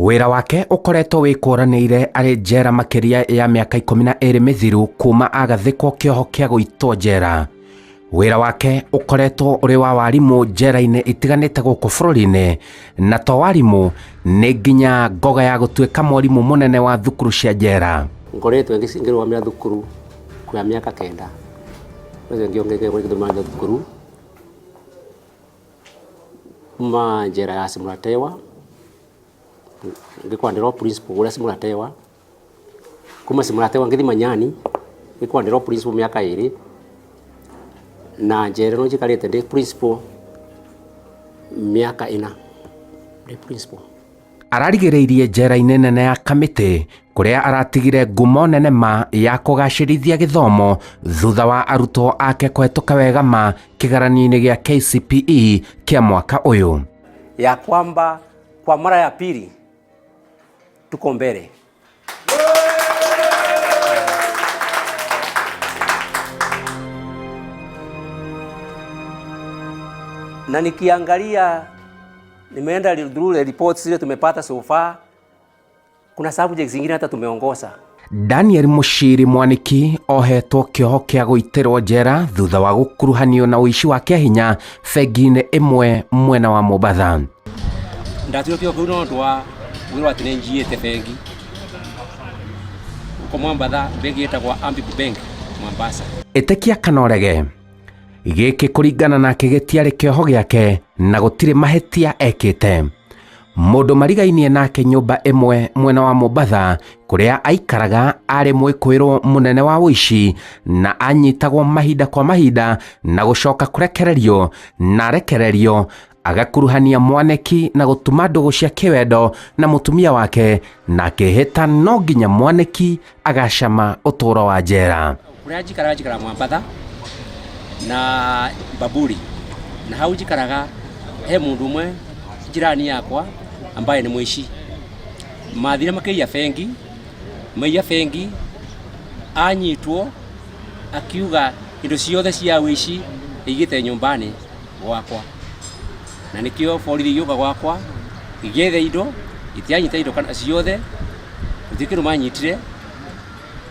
Wira wake ukoretwo wikuranire ari njera makiria ya miaka 12 mithiru kuma agathikwo kioho kia guitwo njera. Wira wake ukoretwo uri wa warimu njera-ini itiganite guku bururi-ini, na to warimu ni nginya ngoga ya gutuika mwarimu munene wa thukuru cia njera. Ngoretwo ngirumamira thukuru kwa miaka 9. Wewe ngiongeke ngirumamira thukuru kuma njera ya Simulatewa, ngikwandira principal ula Simulatewa, kuma Simulatewa ngithi Manyani ngikwandira principal miaka 2, na njera no njikarite ndi principal miaka 4 ndi principal. Ararigiriirie njera-ini nene ya Kamiti kuria aratigire ngumo nene ma ya kugacirithia githomo thutha wa arutwo ake kuhituka wega ma kigeranio-ini gia KCPE kia mwaka uyu, ya kwamba kwa mara ya pili tuko mbele. Na nikiangalia nimeenda through reports zile tumepata so far, kuna subjects zingine hata tumeongoza. Daniel Mushiri Mwaniki ohetwo kioho kia guitirwo njera thutha wa gukuruhanio na uici wa kihinya bengi-ini imwe mwena wa Mombasa. Ndatiro kio kuno ndwa wiro atinenjiete bengi uko Mombasa, bengi etagwa Ambibu Bank Mombasa. Etekia Kanorege giki kuringana na kigetiari kioho giake na gutire mahetia ekite. Mundu marigainie nake nyumba imwe mwena wa Mombasa kuria aikaraga ari mwikuirwo munene wa uici na anyitagwo mahinda kwa mahinda na gucoka kurekererio na rekererio, agakuruhania Mwaniki na gutuma ndugu cia kiwendo na mutumia wake, na kihita no nginya Mwaniki agacama uturo wa njera. Kuria njikara Mombasa na Baburi, na hau njikaraga he mundu umwe jirani yakwa ambaye ni mwishi. Mathire makiya bengi, maiya bengi, anyitwo akiuga indo ciothe cia wishi igite nyumbani gwakwa, na nikio borithi yuka gwakwa igethe indo itianyita indo kana ciothe utikiru manyitire,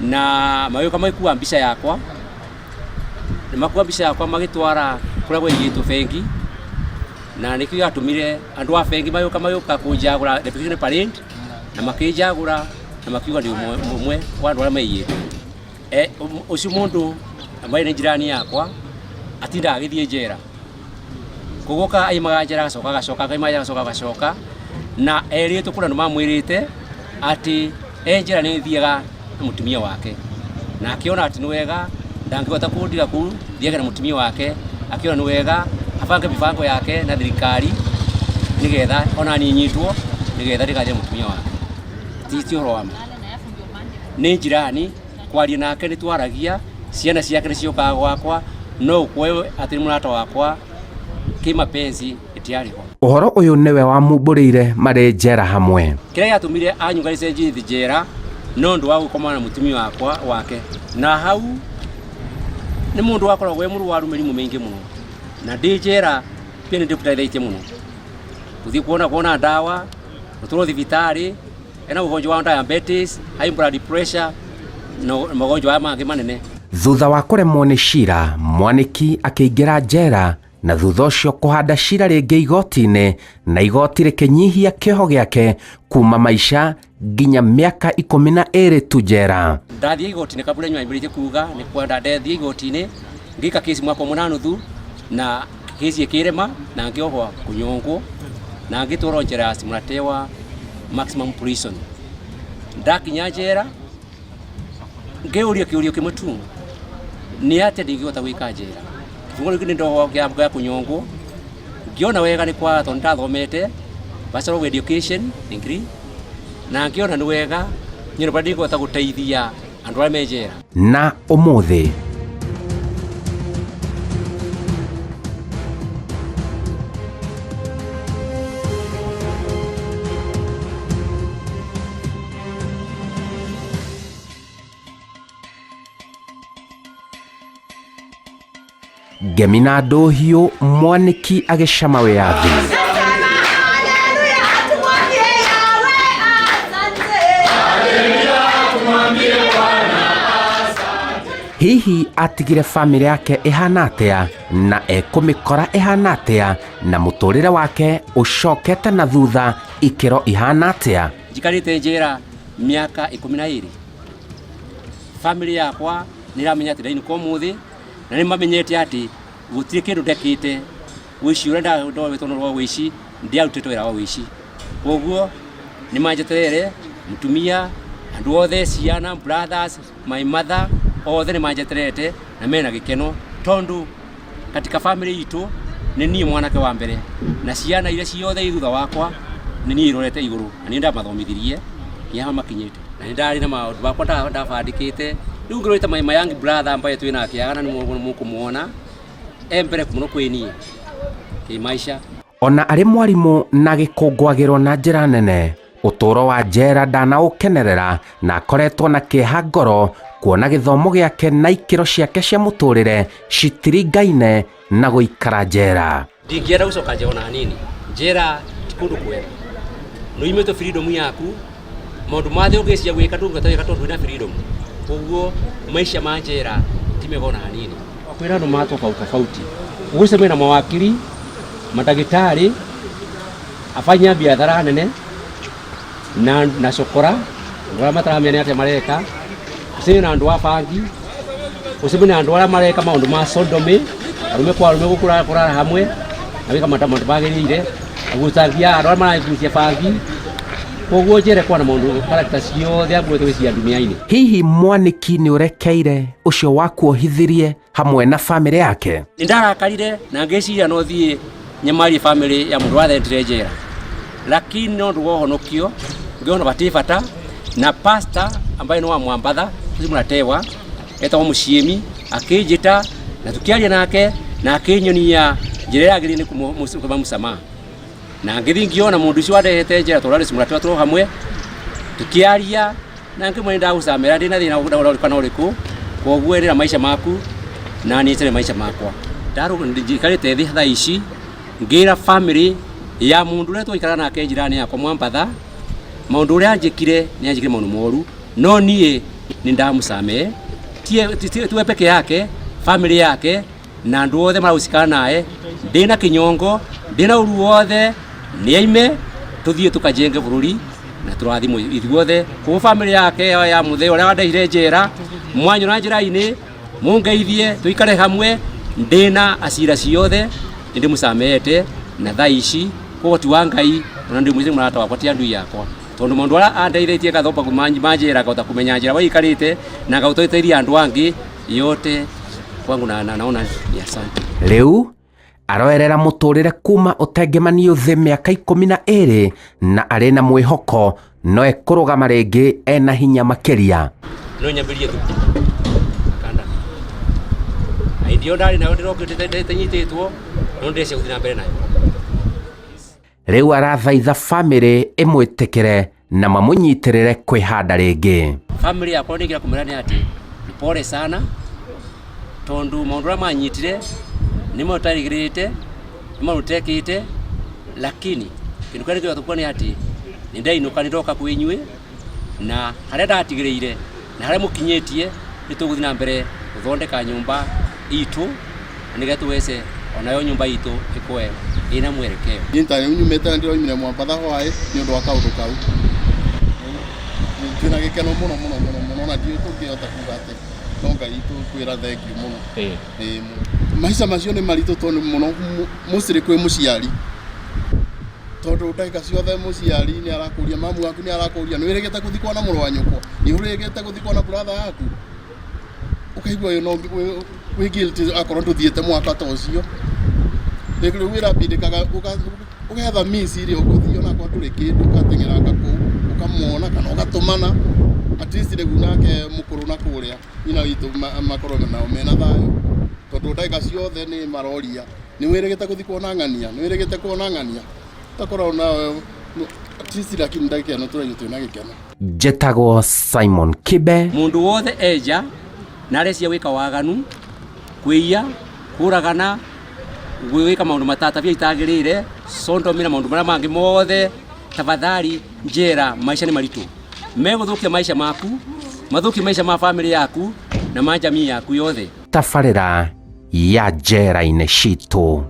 na mayoka maikuwa mbica yakwa, makuwa mbica yakwa magitwara kuria gwigitwo bengi, na nikio atumire andu a bengi mayoka kunjagura reputation parade, na makijagura na makiuga ndi umwe wa andu aria maiyite. Ucio mundu ambaye ni jirani yakwa atinda agithie njera, kugoka aimaga njera agacoka aimaga agacoka, na eritwo kuna mamwirite ati njera ni thiaga na mutumia wake, na akiona ati ni wega ndangihota kundira ku thiaga na mutumia wake, akiona ni wega abange mibango yake na thirikari nigetha ona ninyitwo nigetha ndikaje mutumia wake. Titio rwama ni jirani kwaria nake nitwaragia, ciana ciake niciokaga gwakwa, no kwewe ati murata wakwa kimapenzi itiariho. Uhoro uyu niwe wa mumburire mari njera hamwe. Kiria yatumire anyungarice njithi njera no ndu wa gukoma na mutumia wakwa wake, na hau ni mundu wakoragwo we murwaru mirimu mingi muno, na ndi njera pia ndikutaithetie muno kuthii kuona ndawa uturo thibitari ena ugonjwa wa diabetes, high blood pressure na magonjwa mangĩ manene. Thutha wa kuremwo ni cira, Mwaniki akiingira njera na thutha ucio kuhanda cira ringi igoti-ini, na igoti rikinyihia kioho giake kuma maisha nginya miaka 12 tu njera. Ndathie igoti-ini kabula nyambiritie kuga ni kwenda ndathie igoti-ini ngika kesi mwaka 8.5, na kesi ikirema na ngiohwa kunyongwo na ngitwaro njera ya Simulatewa maximum prison. Ndakinya njera ngeuria kiurio kimwe tu, ni ate ndingihota gwika njera. Kifungo giki ndoho ya kunyongwo, ngiona wega ni kwa tondu ndathomete bachelor of education degree, na ngiona ni wega nyina ndingihota guteithia andu aria me njera. Na umuthi Gemina Dohio Mwaniki agicama wiathi. hihi atigire family yake ihana atia na ekumikora ihana atia na muturire wake ucokete na thutha ikiro ihana atia. Njikarite njera miaka 12. Family yakwa niramenya ati ndaini kwa muthi na nimamenyete ati gutire kindu ndekite wici urenda ndo wetono rwa wici ndiarutite wira wa wici. Koguo nimanjeterere mutumia andu othe ciana brothers my mother othe nimanjeterete na mena gikeno tondu katika family itu ni nie mwanake wa mbere na ciana ile ciothe ithutha wakwa ni nie irorete iguru na ni ndamathomithirie ya makinyete na ni ndari na maundu bakwa ndabandikite riu ngirite my young brother ambaye twina akiagana ni mukumuona empere kumuno kwinie ki maisha. Ona ari mwarimu na gikungwagirwo na njira nene uturo wa njera ndana ukenerera na akoretwo na kieha ngoro kuona githomo giake na ikiro ciake cia muturire citiringaine na guikara njera. Ndingienda gucoka njera hanini njera tikundu kwera no imete freedom yaku maundu mathe ugecia gwika ndungatawika tondu ina freedom. Koguo maisha ma njera timegona hanini kwira no tofauti uguseme na mawakili madagitari afanya biashara nene na sokora ngora mataramia ni ate mareka usini na andu afangi usini na andu ara mareka maundu ma sodomi arume kwa arume gukura hamwe abika matamatu bagirire agucagia andu ara maraigucia fangi. Koguo njere kwa na maundu character ciothe agwetwe cia dunia-ini. Hihi mwaniki ni urekeire ucio wakuohithirie hamwe na family yake? Ndarakarire na ngeciria no thie nyamari family ya mundu wathendire njera lakini no ndu wohonokio ngiona batifata na pastor ambaye no wa Mwambatha muratewa etwa muciemi akijita na tukiaria nake na akinyonia njira yagiri ni kumusama na ngithi ngiona mundu ucio wadehete njera turari simuratewa tro hamwe tukiaria na ngimwenda gusamira ndina thina kana uriku koguo erira maisha maku na ni tere maisha makwa daru ndikarite thi thaa ici ngira family ya mundu uria twikara nake njirani yakwa Mwambatha maundu uria anjikire ni anjikire maundu moru no nie ni ndamusame tie peke yake family yake na andu othe marahusikana nae ndina kinyongo ndina uru wothe ni aime tuthie tukajenge bururi na turathimo ithuothe ku family yake ya muthe uria wandehire njera mwanyu na njira-ini mungeithie tuikare hamwe ndina asira ciothe ndi musamete na thaa ici koti wa Ngai na ndi mwizi murata wakwa ti andu yakwa tondu mundu ara andeithitie gathopa kumanjira gauta kumenya njira waikarite na gautoiteria andu angi yote kwangu na naona ni asante. Riu aroerera muturire kuma utengemanio thi miaka 12 na ari na mwihoko no ekurugama ringi ena hinya makiria. No nyambirie tu kanda ndio ndari na ndiro nyitetwo no ndece guthina mbere nayo. Riu arathaitha family imwitikire na mamunyitirire kwihanda ringi. Family yakwa ningira kumirani ati pole sana tondu maundu manyitire nimo tarigirite nimo rutekite lakini kindu kari kyo tukoni ati ndainuka ndoka kwinywe na haria ndatigireire na haria mukinyetie nituguthina mbere guthondeka nyumba itu nigetu wese onayo nyumba itu ikwe ina mwerekeo. Nintari unyumete ndiro imire Mwambatha hwae ni undu wa kaundu kau twina gikeno muno na ndio tukiota kuga ati no Ngai tukwira thank you muno. Maisha macio ni maritu tondu muno musiri kwi muciari tondu ndagika ciothe muciari ni arakuria mamu waku ni arakuria ni wirigite kuthikwa na muru wa nyukwa ni wirigite kuthikwa na brother yaku ukaigua yo no we guilty akorwo tuthiete mwaka ta ucio ekire wira bidikaga ugetha misiri ukuthio na kwa turi kindu katengera ngaku ukamwona kana ugatumana at least regu nake mukuru na kuria ina witu makoro na omena thayo tondu ndagika ciothe ni maroria ni wirigite kuthikwa na ng'ania ni wirigite kuona ng'ania takora na at least lakini ndagika no turi na gikeno. Jetagwo Simon Kibe. Mundu wothe eja na recia wika waganu kwiya kuragana gwika maundu matata vya itagirire sondo mina maundu mara mangi mothe tafadhali njera maisha ni maritu meguthukia maisha maku mathuki maisha ma family yaku na majamii yaku yothe. Tabarĩra ya njera-inĩ citũ.